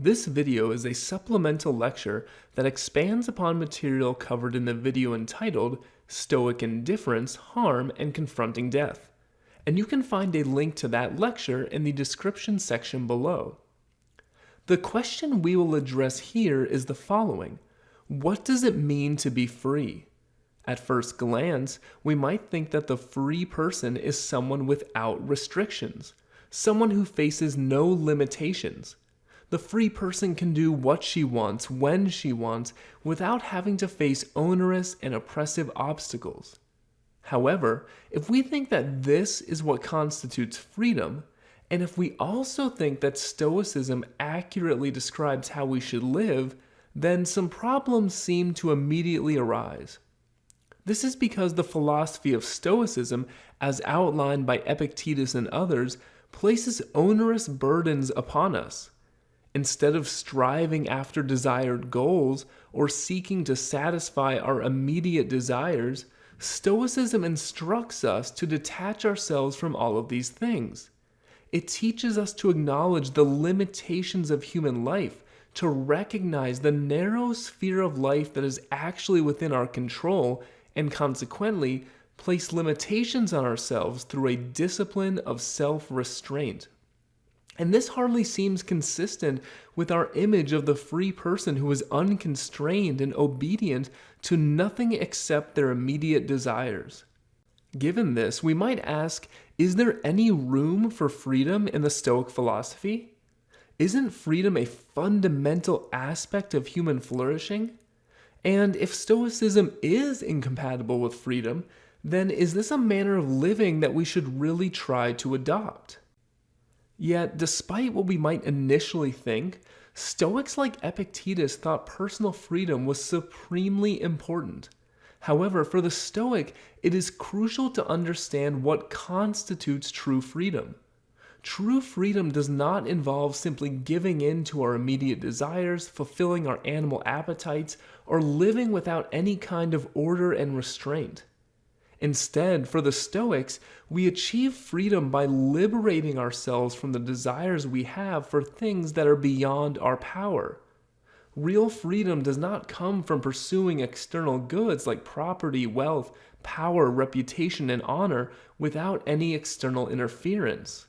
This video is a supplemental lecture that expands upon material covered in the video entitled Stoic Indifference, Harm, and Confronting Death, and you can find a link to that lecture in the description section below. The question we will address here is the following: what does it mean to be free? At first glance, we might think that the free person is someone without restrictions, someone who faces no limitations. The free person can do what she wants, when she wants, without having to face onerous and oppressive obstacles. However, if we think that this is what constitutes freedom, and if we also think that Stoicism accurately describes how we should live, then some problems seem to immediately arise. This is because the philosophy of Stoicism, as outlined by Epictetus and others, places onerous burdens upon us. Instead of striving after desired goals or seeking to satisfy our immediate desires, Stoicism instructs us to detach ourselves from all of these things. It teaches us to acknowledge the limitations of human life, to recognize the narrow sphere of life that is actually within our control, and consequently, place limitations on ourselves through a discipline of self-restraint. And this hardly seems consistent with our image of the free person who is unconstrained and obedient to nothing except their immediate desires. Given this, we might ask, is there any room for freedom in the Stoic philosophy? Isn't freedom a fundamental aspect of human flourishing? And if Stoicism is incompatible with freedom, then is this a manner of living that we should really try to adopt? Yet, despite what we might initially think, Stoics like Epictetus thought personal freedom was supremely important. However, for the Stoic, it is crucial to understand what constitutes true freedom. True freedom does not involve simply giving in to our immediate desires, fulfilling our animal appetites, or living without any kind of order and restraint. Instead, for the Stoics, we achieve freedom by liberating ourselves from the desires we have for things that are beyond our power. Real freedom does not come from pursuing external goods like property, wealth, power, reputation, and honor without any external interference.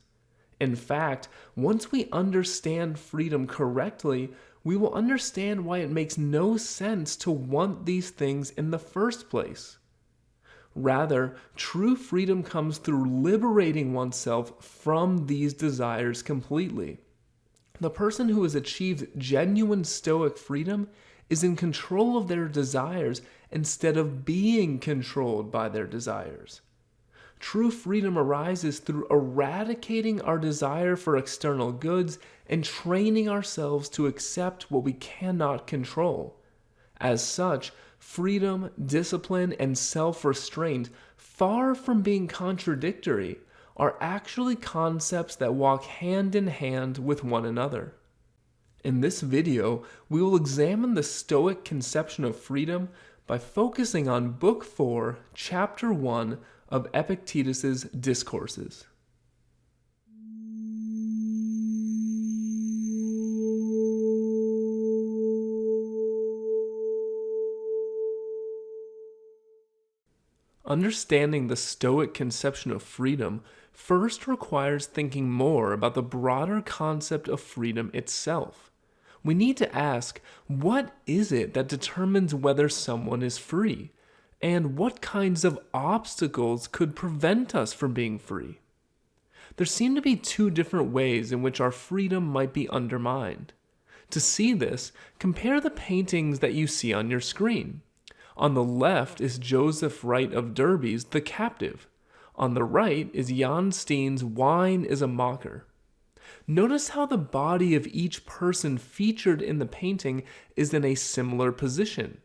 In fact, once we understand freedom correctly, we will understand why it makes no sense to want these things in the first place. Rather, true freedom comes through liberating oneself from these desires completely. The person who has achieved genuine Stoic freedom is in control of their desires instead of being controlled by their desires. True freedom arises through eradicating our desire for external goods and training ourselves to accept what we cannot control. As such, freedom, discipline, and self-restraint, far from being contradictory, are actually concepts that walk hand in hand with one another. In this video, we will examine the Stoic conception of freedom by focusing on Book 4, Chapter 1 of Epictetus's Discourses. Understanding the Stoic conception of freedom first requires thinking more about the broader concept of freedom itself. We need to ask, what is it that determines whether someone is free? And what kinds of obstacles could prevent us from being free? There seem to be two different ways in which our freedom might be undermined. To see this, compare the paintings that you see on your screen. On the left is Joseph Wright of Derby's The Captive. On the right is Jan Steen's Wine is a Mocker. Notice how the body of each person featured in the painting is in a similar position.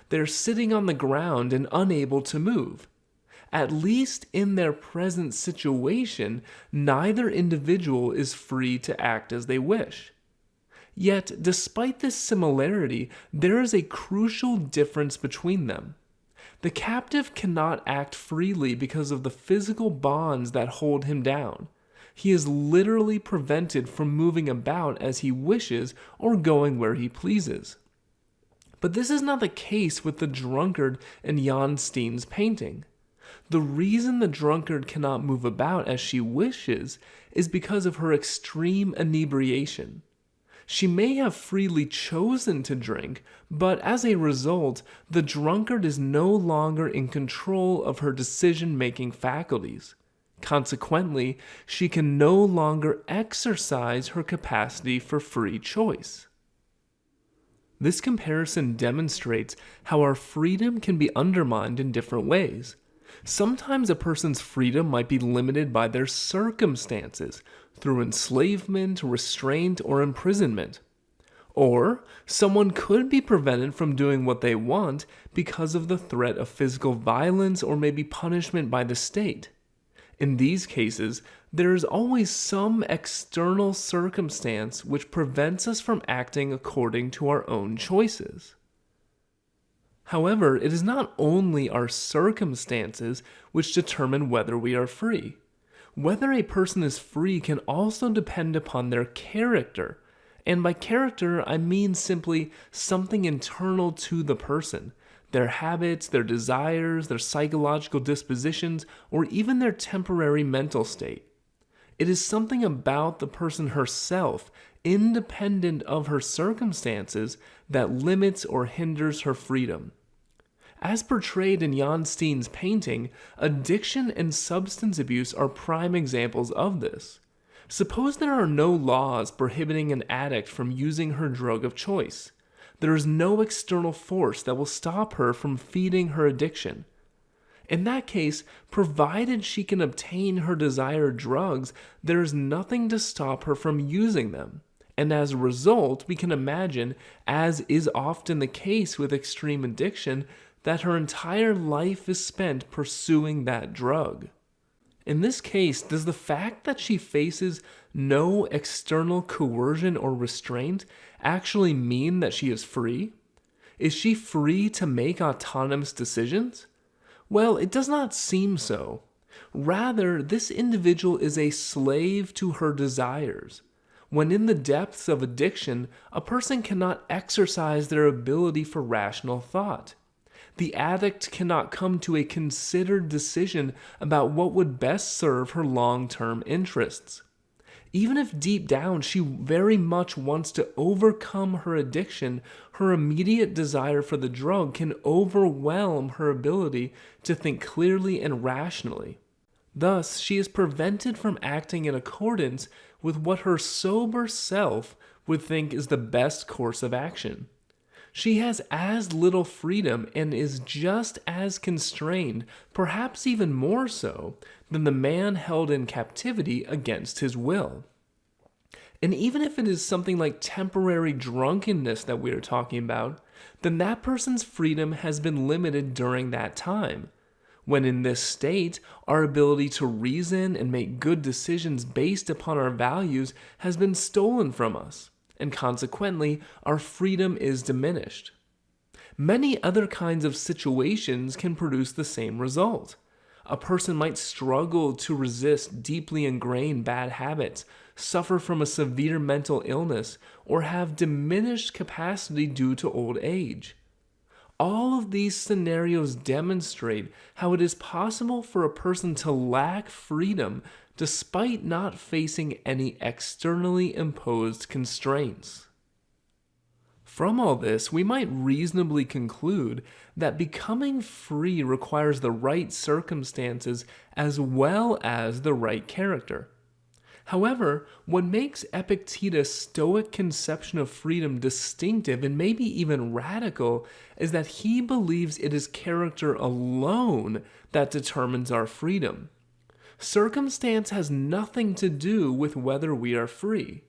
They're sitting on the ground and unable to move. At least in their present situation, neither individual is free to act as they wish. Yet, despite this similarity, there is a crucial difference between them. The captive cannot act freely because of the physical bonds that hold him down. He is literally prevented from moving about as he wishes or going where he pleases. But this is not the case with the drunkard in Jan Steen's painting. The reason the drunkard cannot move about as she wishes is because of her extreme inebriation. She may have freely chosen to drink, but as a result, the drunkard is no longer in control of her decision-making faculties. Consequently, she can no longer exercise her capacity for free choice. This comparison demonstrates how our freedom can be undermined in different ways. Sometimes a person's freedom might be limited by their circumstances through enslavement, restraint, or imprisonment. Or someone could be prevented from doing what they want because of the threat of physical violence or maybe punishment by the state. In these cases, there is always some external circumstance which prevents us from acting according to our own choices. However, it is not only our circumstances which determine whether we are free. Whether a person is free can also depend upon their character, and by character I mean simply something internal to the person, their habits, their desires, their psychological dispositions, or even their temporary mental state. It is something about the person herself, independent of her circumstances, that limits or hinders her freedom. As portrayed in Jan Steen's painting, addiction and substance abuse are prime examples of this. Suppose there are no laws prohibiting an addict from using her drug of choice. There is no external force that will stop her from feeding her addiction. In that case, provided she can obtain her desired drugs, there is nothing to stop her from using them. And as a result, we can imagine, as is often the case with extreme addiction, that her entire life is spent pursuing that drug. In this case, does the fact that she faces no external coercion or restraint actually mean that she is free? Is she free to make autonomous decisions? Well, it does not seem so. Rather, this individual is a slave to her desires. When in the depths of addiction, a person cannot exercise their ability for rational thought. The addict cannot come to a considered decision about what would best serve her long-term interests. Even if deep down she very much wants to overcome her addiction, her immediate desire for the drug can overwhelm her ability to think clearly and rationally. Thus, she is prevented from acting in accordance with what her sober self would think is the best course of action. She has as little freedom and is just as constrained, perhaps even more so, than the man held in captivity against his will. And even if it is something like temporary drunkenness that we are talking about, then that person's freedom has been limited during that time. When in this state, our ability to reason and make good decisions based upon our values has been stolen from us, and consequently, our freedom is diminished. Many other kinds of situations can produce the same result. A person might struggle to resist deeply ingrained bad habits, suffer from a severe mental illness, or have diminished capacity due to old age. All of these scenarios demonstrate how it is possible for a person to lack freedom despite not facing any externally imposed constraints. From all this, we might reasonably conclude that becoming free requires the right circumstances as well as the right character. However, what makes Epictetus' Stoic conception of freedom distinctive and maybe even radical is that he believes it is character alone that determines our freedom. Circumstance has nothing to do with whether we are free.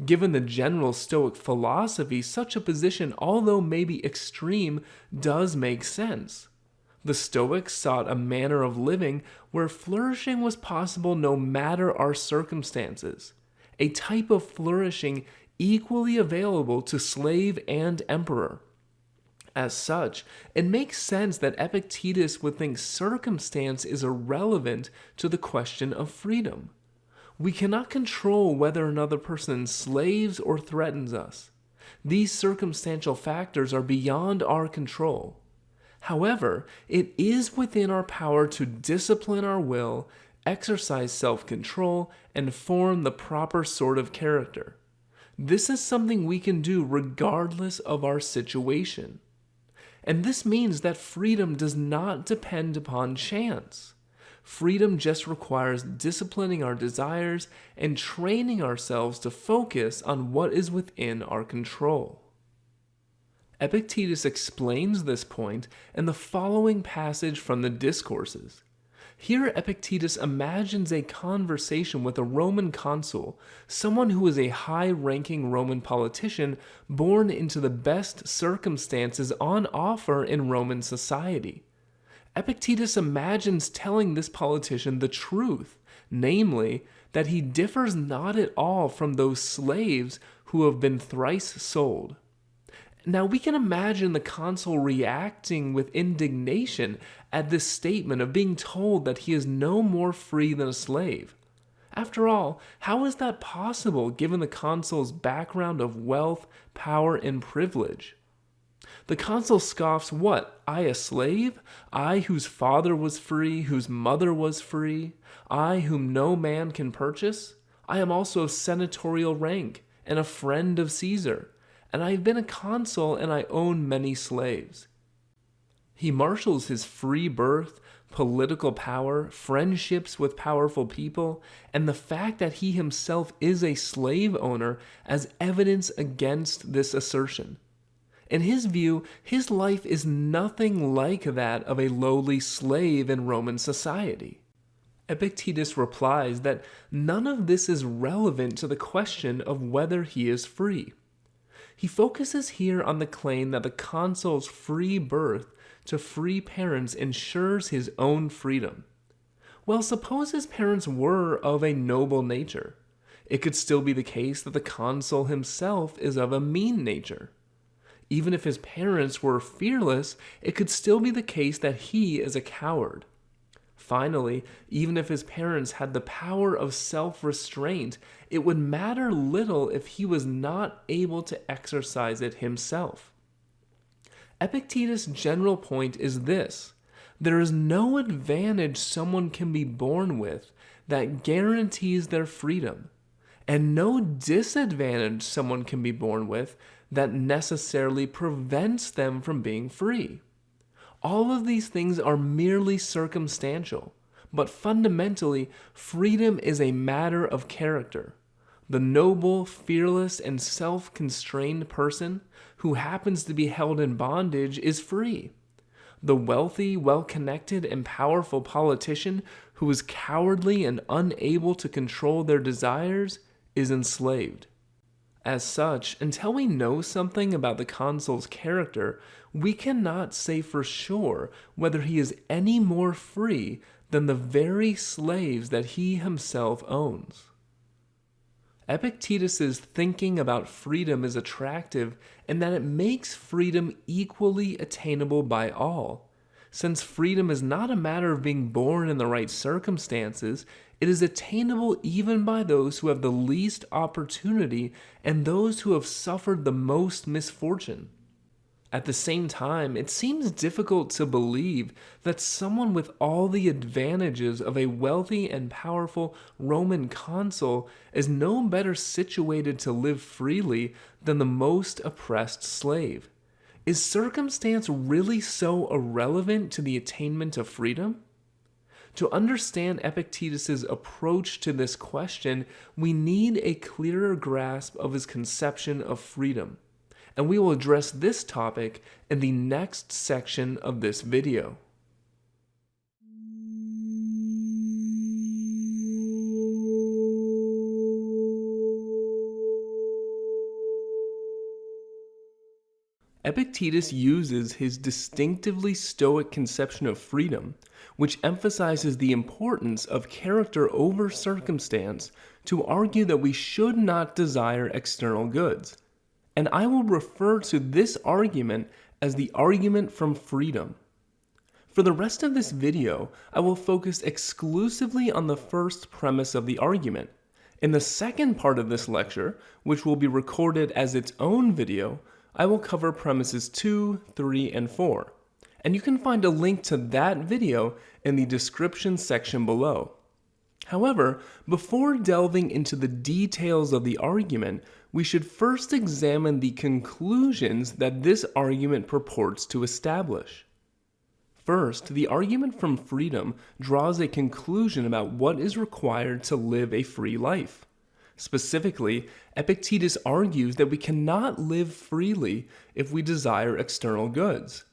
Given the general Stoic philosophy, such a position, although maybe extreme, does make sense. The Stoics sought a manner of living where flourishing was possible no matter our circumstances, a type of flourishing equally available to slave and emperor. As such, it makes sense that Epictetus would think circumstance is irrelevant to the question of freedom. We cannot control whether another person enslaves or threatens us. These circumstantial factors are beyond our control. However, it is within our power to discipline our will, exercise self-control, and form the proper sort of character. This is something we can do regardless of our situation. And this means that freedom does not depend upon chance. Freedom just requires disciplining our desires and training ourselves to focus on what is within our control. Epictetus explains this point in the following passage from the Discourses. Here Epictetus imagines a conversation with a Roman consul, someone who is a high-ranking Roman politician born into the best circumstances on offer in Roman society. Epictetus imagines telling this politician the truth, namely, that he differs not at all from those slaves who have been thrice sold. Now we can imagine the consul reacting with indignation at this statement of being told that he is no more free than a slave. After all, how is that possible given the consul's background of wealth, power, and privilege? The consul scoffs, "What, I a slave? I whose father was free, whose mother was free? I whom no man can purchase? I am also of senatorial rank, and a friend of Caesar. And I have been a consul, and I own many slaves." He marshals his free birth, political power, friendships with powerful people, and the fact that he himself is a slave owner as evidence against this assertion. In his view, his life is nothing like that of a lowly slave in Roman society. Epictetus replies that none of this is relevant to the question of whether he is free. He focuses here on the claim that the consul's free birth to free parents ensures his own freedom. Well, suppose his parents were of a noble nature. It could still be the case that the consul himself is of a mean nature. Even if his parents were fearless, it could still be the case that he is a coward. Finally, even if his parents had the power of self-restraint, it would matter little if he was not able to exercise it himself. Epictetus' general point is this: there is no advantage someone can be born with that guarantees their freedom, and no disadvantage someone can be born with that necessarily prevents them from being free. All of these things are merely circumstantial, but fundamentally, freedom is a matter of character. The noble, fearless, and self-constrained person who happens to be held in bondage is free. The wealthy, well-connected, and powerful politician who is cowardly and unable to control their desires is enslaved. As such, until we know something about the consul's character, we cannot say for sure whether he is any more free than the very slaves that he himself owns. Epictetus' thinking about freedom is attractive in that it makes freedom equally attainable by all. Since freedom is not a matter of being born in the right circumstances, it is attainable even by those who have the least opportunity and those who have suffered the most misfortune. At the same time, it seems difficult to believe that someone with all the advantages of a wealthy and powerful Roman consul is no better situated to live freely than the most oppressed slave. Is circumstance really so irrelevant to the attainment of freedom? To understand Epictetus' approach to this question, we need a clearer grasp of his conception of freedom, and we will address this topic in the next section of this video. Epictetus uses his distinctively Stoic conception of freedom, which emphasizes the importance of character over circumstance, to argue that we should not desire external goods. And I will refer to this argument as the argument from freedom. For the rest of this video, I will focus exclusively on the first premise of the argument, In the second part of this lecture, which will be recorded as its own video, I will cover premises 2, 3, and 4, and you can find a link to that video in the description section below. However, before delving into the details of the argument, we should first examine the conclusions that this argument purports to establish. First, the argument from freedom draws a conclusion about what is required to live a free life. Specifically, Epictetus argues that we cannot live freely if we desire external goods.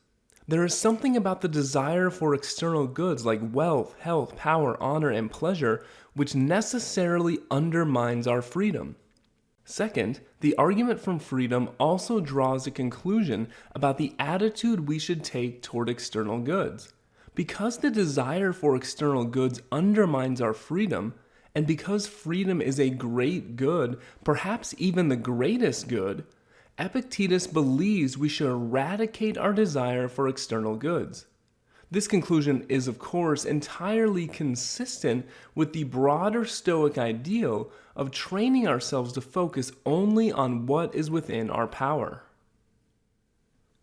There is something about the desire for external goods like wealth, health, power, honor, and pleasure which necessarily undermines our freedom. Second, the argument from freedom also draws a conclusion about the attitude we should take toward external goods. Because the desire for external goods undermines our freedom, and because freedom is a great good, perhaps even the greatest good, Epictetus believes we should eradicate our desire for external goods. This conclusion is, of course, entirely consistent with the broader Stoic ideal of training ourselves to focus only on what is within our power.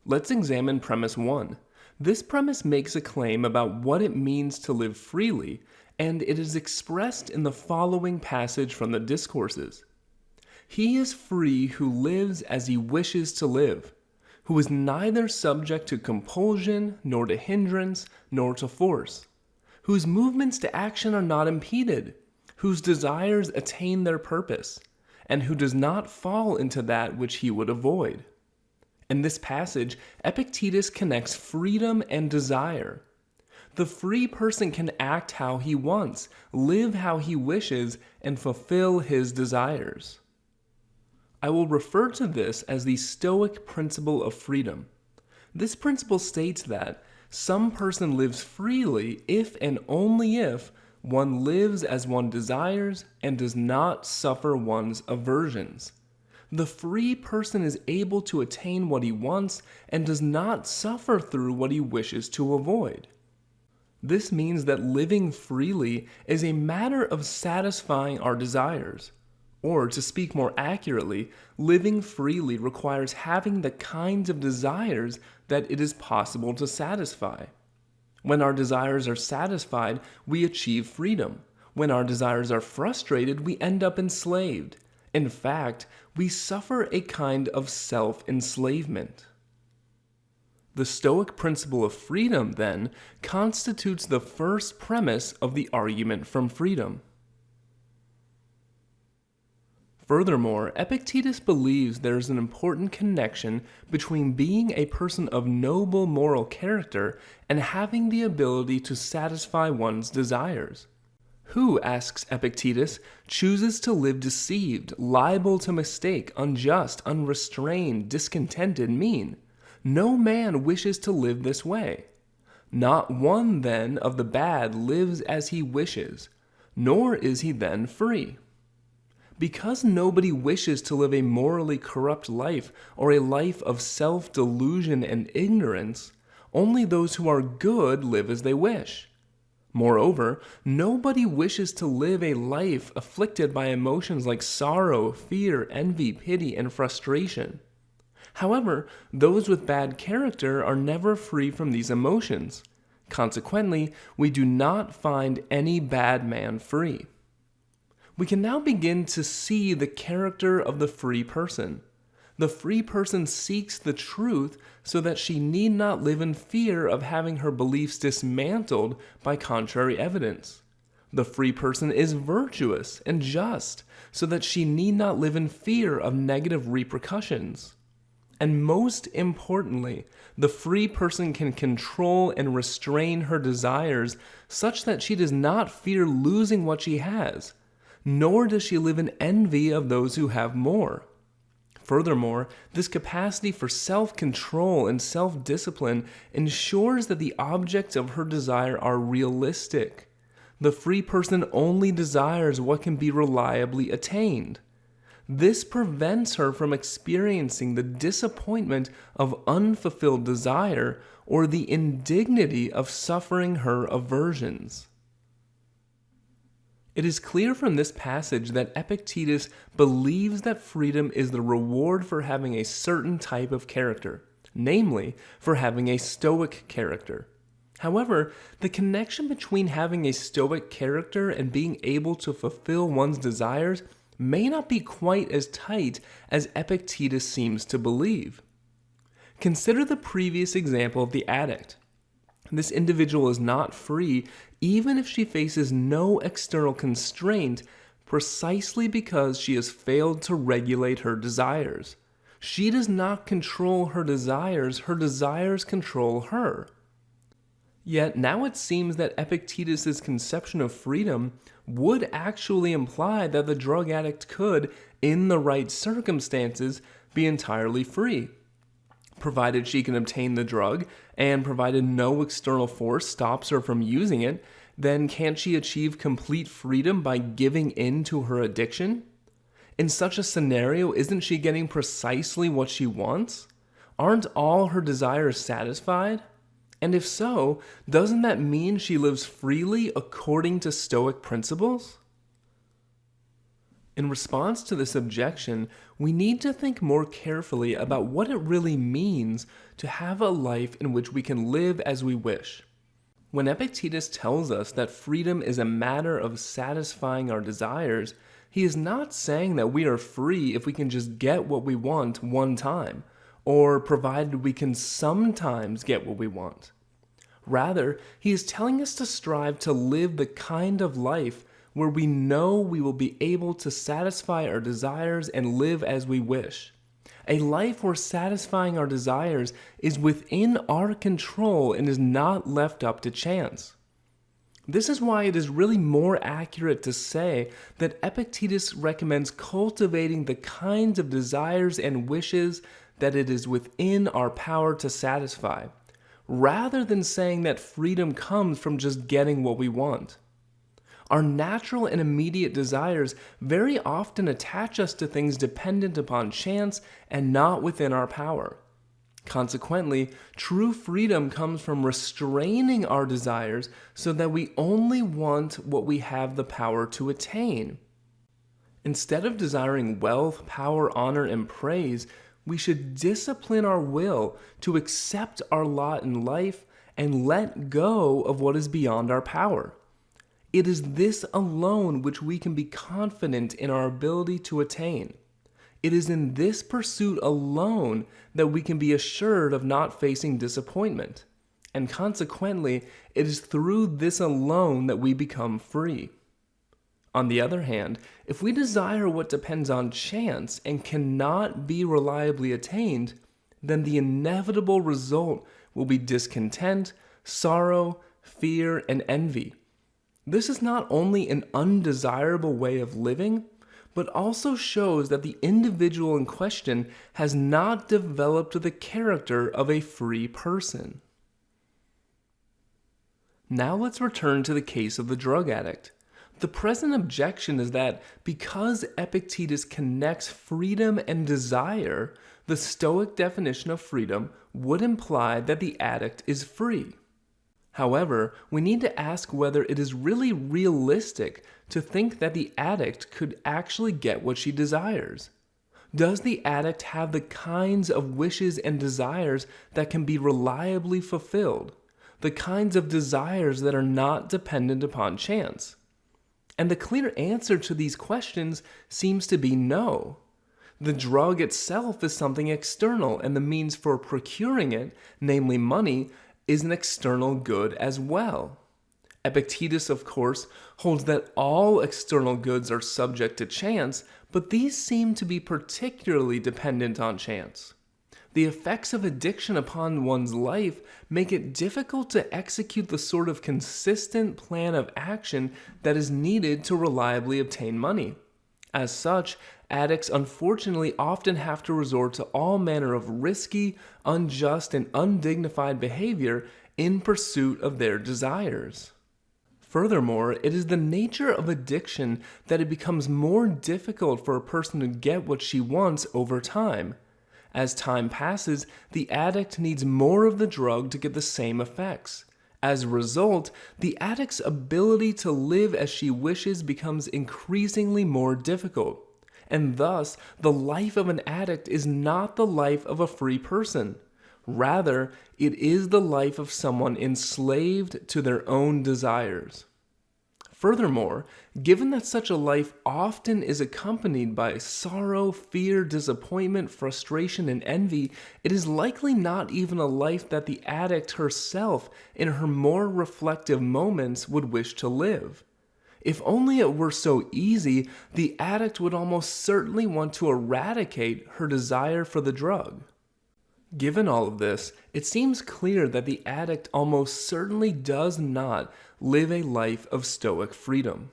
Let's examine premise 1. This premise makes a claim about what it means to live freely, and it is expressed in the following passage from the Discourses. He is free who lives as he wishes to live, who is neither subject to compulsion, nor to hindrance, nor to force, whose movements to action are not impeded, whose desires attain their purpose, and who does not fall into that which he would avoid. In this passage, Epictetus connects freedom and desire. The free person can act how he wants, live how he wishes, and fulfill his desires. I will refer to this as the Stoic principle of freedom. This principle states that some person lives freely if and only if one lives as one desires and does not suffer one's aversions. The free person is able to attain what he wants and does not suffer through what he wishes to avoid. This means that living freely is a matter of satisfying our desires. Or, to speak more accurately, living freely requires having the kinds of desires that it is possible to satisfy. When our desires are satisfied, we achieve freedom. When our desires are frustrated, we end up enslaved. In fact, we suffer a kind of self-enslavement. The Stoic principle of freedom, then, constitutes the first premise of the argument from freedom. Furthermore, Epictetus believes there is an important connection between being a person of noble moral character and having the ability to satisfy one's desires. Who, asks Epictetus, chooses to live deceived, liable to mistake, unjust, unrestrained, discontented, mean? No man wishes to live this way. Not one, then, of the bad lives as he wishes, nor is he then free. Because nobody wishes to live a morally corrupt life or a life of self-delusion and ignorance, only those who are good live as they wish. Moreover, nobody wishes to live a life afflicted by emotions like sorrow, fear, envy, pity, and frustration. However, those with bad character are never free from these emotions. Consequently, we do not find any bad man free. We can now begin to see the character of the free person. The free person seeks the truth so that she need not live in fear of having her beliefs dismantled by contrary evidence. The free person is virtuous and just so that she need not live in fear of negative repercussions. And most importantly, the free person can control and restrain her desires such that she does not fear losing what she has, nor does she live in envy of those who have more. Furthermore, this capacity for self-control and self-discipline ensures that the objects of her desire are realistic. The free person only desires what can be reliably attained. This prevents her from experiencing the disappointment of unfulfilled desire or the indignity of suffering her aversions. It is clear from this passage that Epictetus believes that freedom is the reward for having a certain type of character, namely, for having a Stoic character. However, the connection between having a Stoic character and being able to fulfill one's desires may not be quite as tight as Epictetus seems to believe. Consider the previous example of the addict. This individual is not free even if she faces no external constraint, precisely because she has failed to regulate her desires. She does not control her desires control her. Yet now it seems that Epictetus' conception of freedom would actually imply that the drug addict could, in the right circumstances, be entirely free. Provided she can obtain the drug, and provided no external force stops her from using it, then can't she achieve complete freedom by giving in to her addiction? In such a scenario, isn't she getting precisely what she wants? Aren't all her desires satisfied? And if so, doesn't that mean she lives freely according to Stoic principles? In response to this objection, we need to think more carefully about what it really means to have a life in which we can live as we wish. When Epictetus tells us that freedom is a matter of satisfying our desires, he is not saying that we are free if we can just get what we want one time, or provided we can sometimes get what we want. Rather, he is telling us to strive to live the kind of life where we know we will be able to satisfy our desires and live as we wish. A life where satisfying our desires is within our control and is not left up to chance. This is why it is really more accurate to say that Epictetus recommends cultivating the kinds of desires and wishes that it is within our power to satisfy, rather than saying that freedom comes from just getting what we want. Our natural and immediate desires very often attach us to things dependent upon chance and not within our power. Consequently, true freedom comes from restraining our desires so that we only want what we have the power to attain. Instead of desiring wealth, power, honor, and praise, we should discipline our will to accept our lot in life and let go of what is beyond our power. It is this alone which we can be confident in our ability to attain. It is in this pursuit alone that we can be assured of not facing disappointment. And consequently, it is through this alone that we become free. On the other hand, if we desire what depends on chance and cannot be reliably attained, then the inevitable result will be discontent, sorrow, fear, and envy. This is not only an undesirable way of living, but also shows that the individual in question has not developed the character of a free person. Now let's return to the case of the drug addict. The present objection is that because Epictetus connects freedom and desire, the Stoic definition of freedom would imply that the addict is free. However, we need to ask whether it is really realistic to think that the addict could actually get what she desires. Does the addict have the kinds of wishes and desires that can be reliably fulfilled? The kinds of desires that are not dependent upon chance? And the clear answer to these questions seems to be no. The drug itself is something external, and the means for procuring it, namely money, is an external good as well. Epictetus, of course, holds that all external goods are subject to chance, but these seem to be particularly dependent on chance. The effects of addiction upon one's life make it difficult to execute the sort of consistent plan of action that is needed to reliably obtain money. As such, addicts unfortunately often have to resort to all manner of risky, unjust, and undignified behavior in pursuit of their desires. Furthermore, it is the nature of addiction that it becomes more difficult for a person to get what she wants over time. As time passes, the addict needs more of the drug to get the same effects, As a result, the addict's ability to live as she wishes becomes increasingly more difficult, and thus the life of an addict is not the life of a free person. Rather, it is the life of someone enslaved to their own desires. Furthermore, given that such a life often is accompanied by sorrow, fear, disappointment, frustration, and envy, it is likely not even a life that the addict herself, in her more reflective moments, would wish to live. If only it were so easy, the addict would almost certainly want to eradicate her desire for the drug. Given all of this, it seems clear that the addict almost certainly does not live a life of Stoic freedom.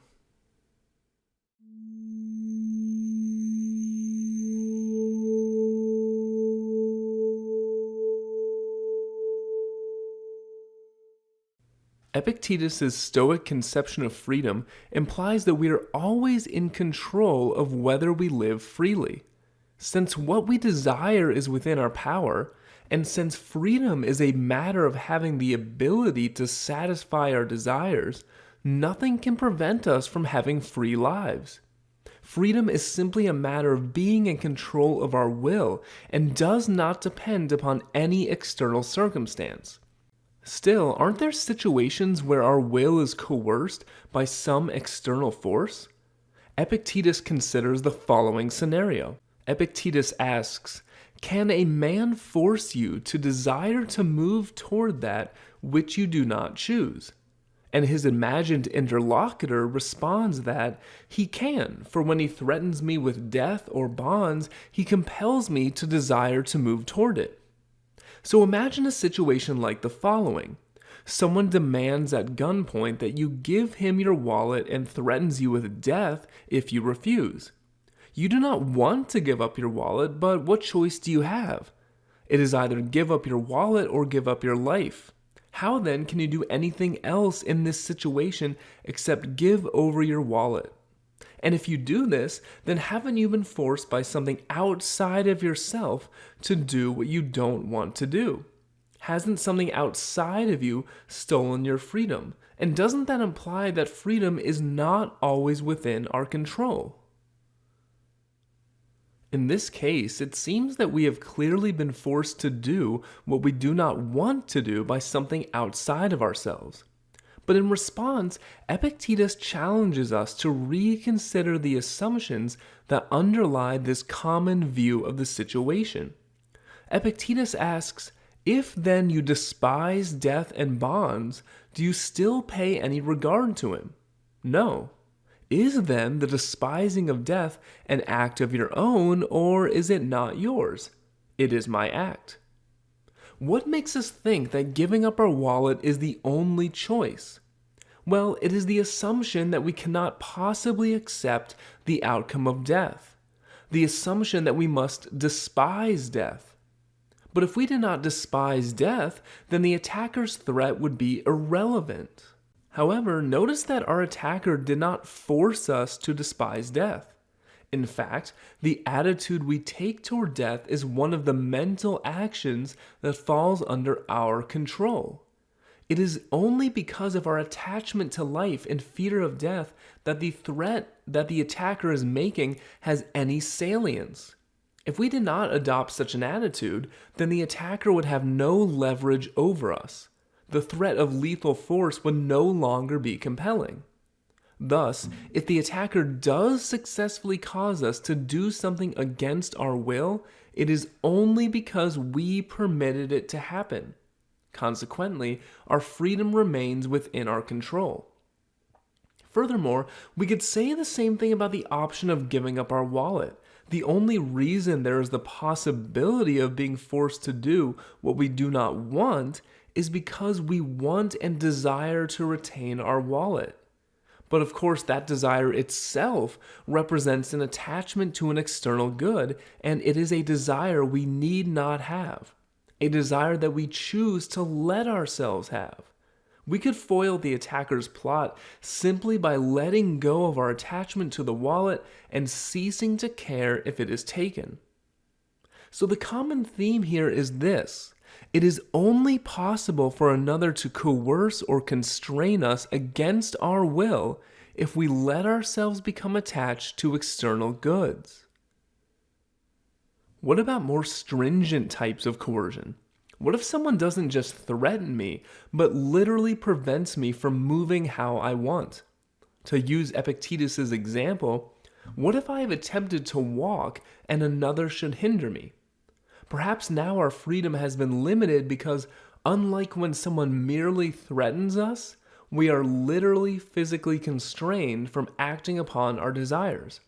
Epictetus' Stoic conception of freedom implies that we are always in control of whether we live freely. Since what we desire is within our power, and since freedom is a matter of having the ability to satisfy our desires, nothing can prevent us from having free lives. Freedom is simply a matter of being in control of our will and does not depend upon any external circumstance. Still, aren't there situations where our will is coerced by some external force? Epictetus considers the following scenario. Epictetus asks, "Can a man force you to desire to move toward that which you do not choose?" And his imagined interlocutor responds that he can, for when he threatens me with death or bonds, he compels me to desire to move toward it. So imagine a situation like the following. Someone demands at gunpoint that you give him your wallet and threatens you with death if you refuse. You do not want to give up your wallet, but what choice do you have? It is either give up your wallet or give up your life. How then can you do anything else in this situation except give over your wallet? And if you do this, then haven't you been forced by something outside of yourself to do what you don't want to do? Hasn't something outside of you stolen your freedom? And doesn't that imply that freedom is not always within our control? In this case, it seems that we have clearly been forced to do what we do not want to do by something outside of ourselves. But in response, Epictetus challenges us to reconsider the assumptions that underlie this common view of the situation. Epictetus asks, "If then you despise death and bonds, do you still pay any regard to him?" No. Is then the despising of death an act of your own, or is it not yours? It is my act. What makes us think that giving up our wallet is the only choice? Well, it is the assumption that we cannot possibly accept the outcome of death, the assumption that we must despise death. But if we did not despise death, then the attacker's threat would be irrelevant. However, notice that our attacker did not force us to despise death. In fact, the attitude we take toward death is one of the mental actions that falls under our control. It is only because of our attachment to life and fear of death that the threat that the attacker is making has any salience. If we did not adopt such an attitude, then the attacker would have no leverage over us. The threat of lethal force would no longer be compelling. Thus, if the attacker does successfully cause us to do something against our will, it is only because we permitted it to happen. Consequently, our freedom remains within our control. Furthermore, we could say the same thing about the option of giving up our wallet. The only reason there is the possibility of being forced to do what we do not want is because we want and desire to retain our wallet. But of course, that desire itself represents an attachment to an external good, and it is a desire we need not have, a desire that we choose to let ourselves have. We could foil the attacker's plot simply by letting go of our attachment to the wallet and ceasing to care if it is taken. So the common theme here is this: It is only possible for another to coerce or constrain us against our will if we let ourselves become attached to external goods. What about more stringent types of coercion? What if someone doesn't just threaten me, but literally prevents me from moving how I want? To use Epictetus' example, what if I have attempted to walk and another should hinder me? Perhaps now our freedom has been limited because, unlike when someone merely threatens us, we are literally physically constrained from acting upon our desires.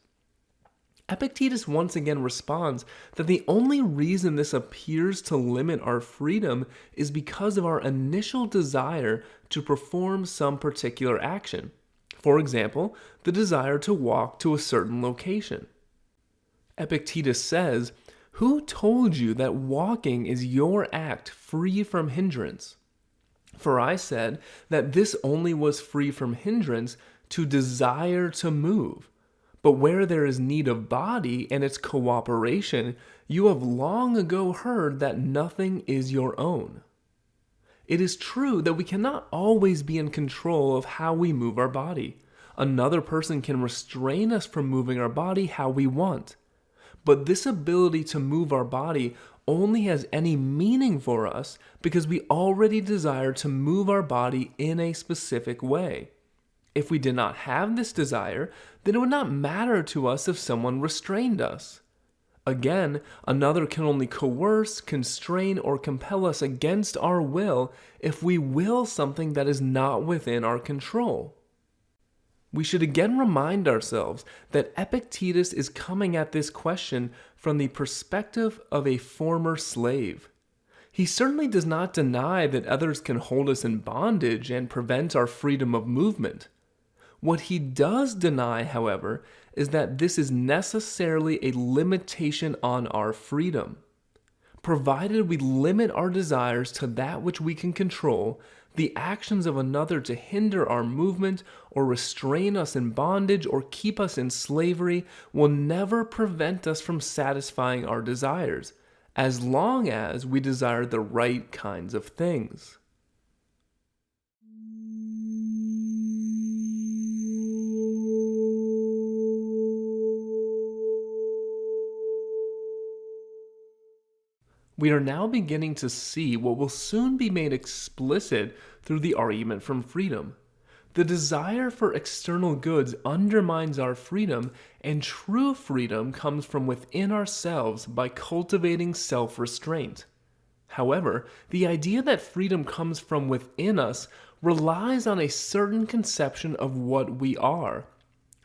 Epictetus once again responds that the only reason this appears to limit our freedom is because of our initial desire to perform some particular action. For example, the desire to walk to a certain location. Epictetus says, "Who told you that walking is your act free from hindrance? For I said that this only was free from hindrance to desire to move. But where there is need of body and its cooperation, you have long ago heard that nothing is your own." It is true that we cannot always be in control of how we move our body. Another person can restrain us from moving our body how we want. But this ability to move our body only has any meaning for us because we already desire to move our body in a specific way. If we did not have this desire, then it would not matter to us if someone restrained us. Again, another can only coerce, constrain, or compel us against our will if we will something that is not within our control. We should again remind ourselves that Epictetus is coming at this question from the perspective of a former slave. He certainly does not deny that others can hold us in bondage and prevent our freedom of movement. What he does deny, however, is that this is necessarily a limitation on our freedom. Provided we limit our desires to that which we can control, the actions of another to hinder our movement or restrain us in bondage or keep us in slavery will never prevent us from satisfying our desires, as long as we desire the right kinds of things. We are now beginning to see what will soon be made explicit through the argument from freedom. The desire for external goods undermines our freedom, and true freedom comes from within ourselves by cultivating self-restraint. However, the idea that freedom comes from within us relies on a certain conception of what we are.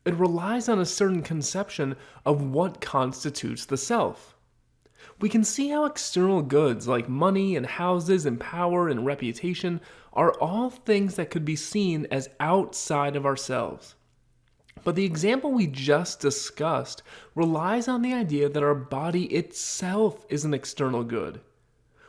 It relies on a certain conception of what constitutes the self. We can see how external goods like money and houses and power and reputation are all things that could be seen as outside of ourselves. But the example we just discussed relies on the idea that our body itself is an external good.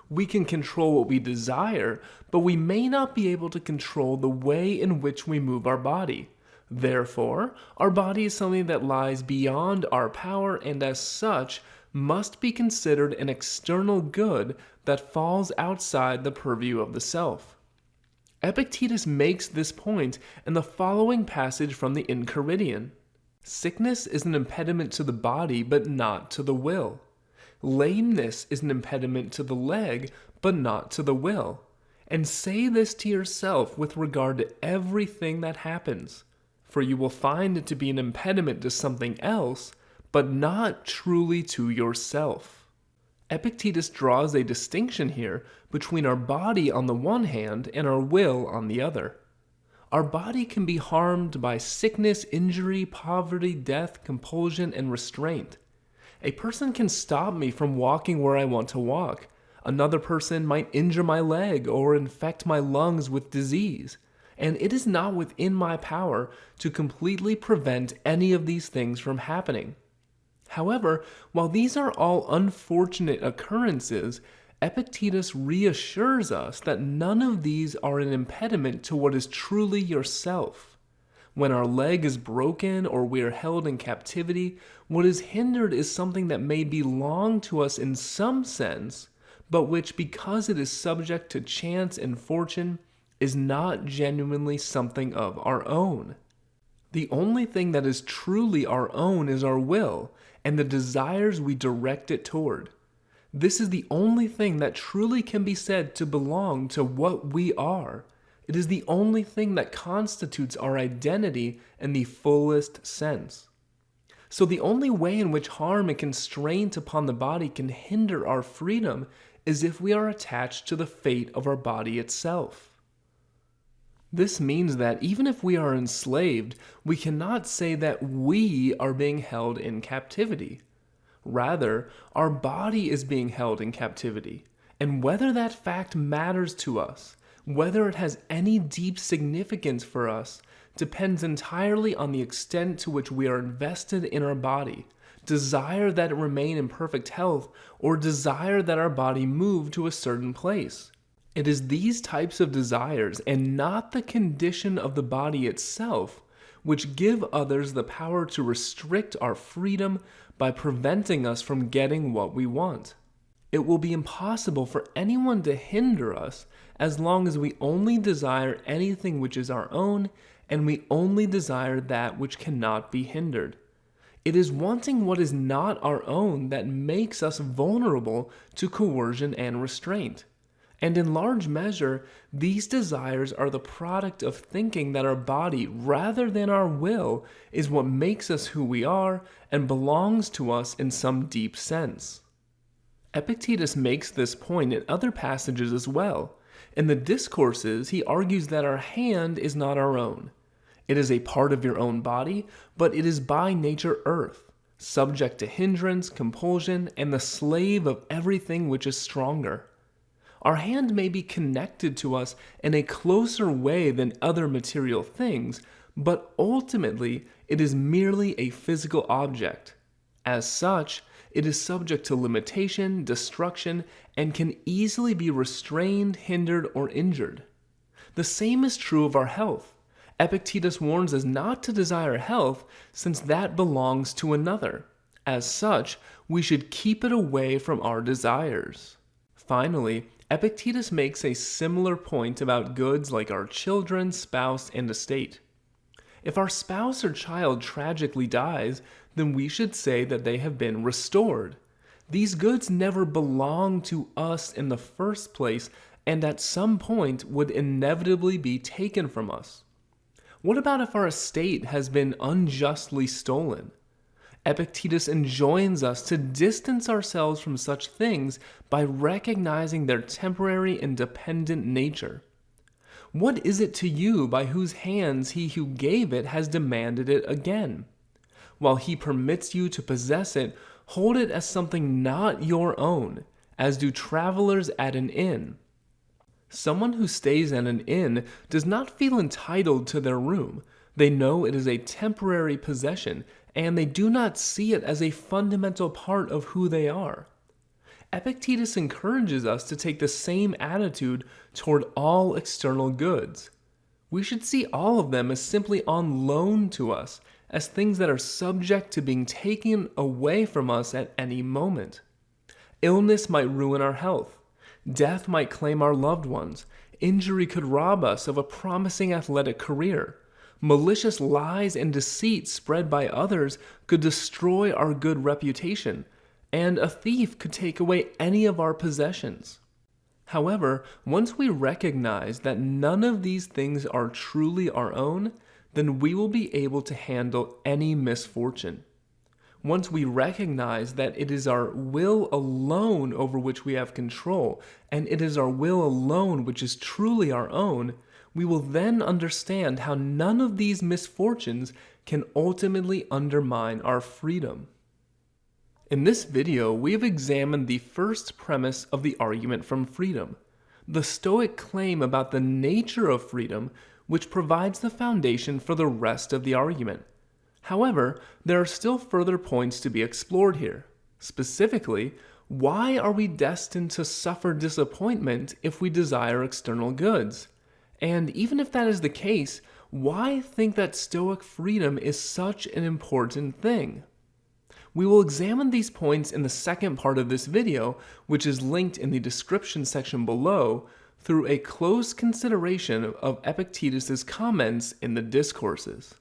We can control what we desire, but we may not be able to control the way in which we move our body. Therefore, our body is something that lies beyond our power and as such must be considered an external good that falls outside the purview of the self. Epictetus makes this point in the following passage from the Enchiridion. Sickness is an impediment to the body, but not to the will. Lameness is an impediment to the leg, but not to the will. And say this to yourself with regard to everything that happens, for you will find it to be an impediment to something else, but not truly to yourself. Epictetus draws a distinction here between our body on the one hand and our will on the other. Our body can be harmed by sickness, injury, poverty, death, compulsion, and restraint. A person can stop me from walking where I want to walk. Another person might injure my leg or infect my lungs with disease. And it is not within my power to completely prevent any of these things from happening. However, while these are all unfortunate occurrences, Epictetus reassures us that none of these are an impediment to what is truly yourself. When our leg is broken or we are held in captivity, what is hindered is something that may belong to us in some sense, but which, because it is subject to chance and fortune, is not genuinely something of our own. The only thing that is truly our own is our will and the desires we direct it toward. This is the only thing that truly can be said to belong to what we are. It is the only thing that constitutes our identity in the fullest sense. So the only way in which harm and constraint upon the body can hinder our freedom is if we are attached to the fate of our body itself. This means that even if we are enslaved, we cannot say that we are being held in captivity. Rather, our body is being held in captivity, and whether that fact matters to us, whether it has any deep significance for us, depends entirely on the extent to which we are invested in our body, desire that it remain in perfect health, or desire that our body move to a certain place. It is these types of desires, and not the condition of the body itself, which give others the power to restrict our freedom by preventing us from getting what we want. It will be impossible for anyone to hinder us as long as we only desire anything which is our own, and we only desire that which cannot be hindered. It is wanting what is not our own that makes us vulnerable to coercion and restraint. And in large measure, these desires are the product of thinking that our body, rather than our will, is what makes us who we are and belongs to us in some deep sense. Epictetus makes this point in other passages as well. In the Discourses, he argues that our hand is not our own. It is a part of your own body, but it is by nature earth, subject to hindrance, compulsion, and the slave of everything which is stronger. Our hand may be connected to us in a closer way than other material things, but ultimately it is merely a physical object. As such, it is subject to limitation, destruction, and can easily be restrained, hindered, or injured. The same is true of our health. Epictetus warns us not to desire health, since that belongs to another. As such, we should keep it away from our desires. Finally, Epictetus makes a similar point about goods like our children, spouse, and estate. If our spouse or child tragically dies, then we should say that they have been restored. These goods never belonged to us in the first place, and at some point would inevitably be taken from us. What about if our estate has been unjustly stolen? Epictetus enjoins us to distance ourselves from such things by recognizing their temporary and dependent nature. What is it to you by whose hands he who gave it has demanded it again? While he permits you to possess it, hold it as something not your own, as do travelers at an inn. Someone who stays at an inn does not feel entitled to their room. They know it is a temporary possession, and they do not see it as a fundamental part of who they are. Epictetus encourages us to take the same attitude toward all external goods. We should see all of them as simply on loan to us, as things that are subject to being taken away from us at any moment. Illness might ruin our health. Death might claim our loved ones. Injury could rob us of a promising athletic career. Malicious lies and deceit spread by others could destroy our good reputation, and a thief could take away any of our possessions. However, once we recognize that none of these things are truly our own, then we will be able to handle any misfortune. Once we recognize that it is our will alone over which we have control, and it is our will alone which is truly our own, we will then understand how none of these misfortunes can ultimately undermine our freedom. In this video, we have examined the first premise of the argument from freedom, the Stoic claim about the nature of freedom, which provides the foundation for the rest of the argument. However, there are still further points to be explored here. Specifically, why are we destined to suffer disappointment if we desire external goods? And even if that is the case, why think that Stoic freedom is such an important thing? We will examine these points in the second part of this video, which is linked in the description section below, through a close consideration of Epictetus' comments in the Discourses.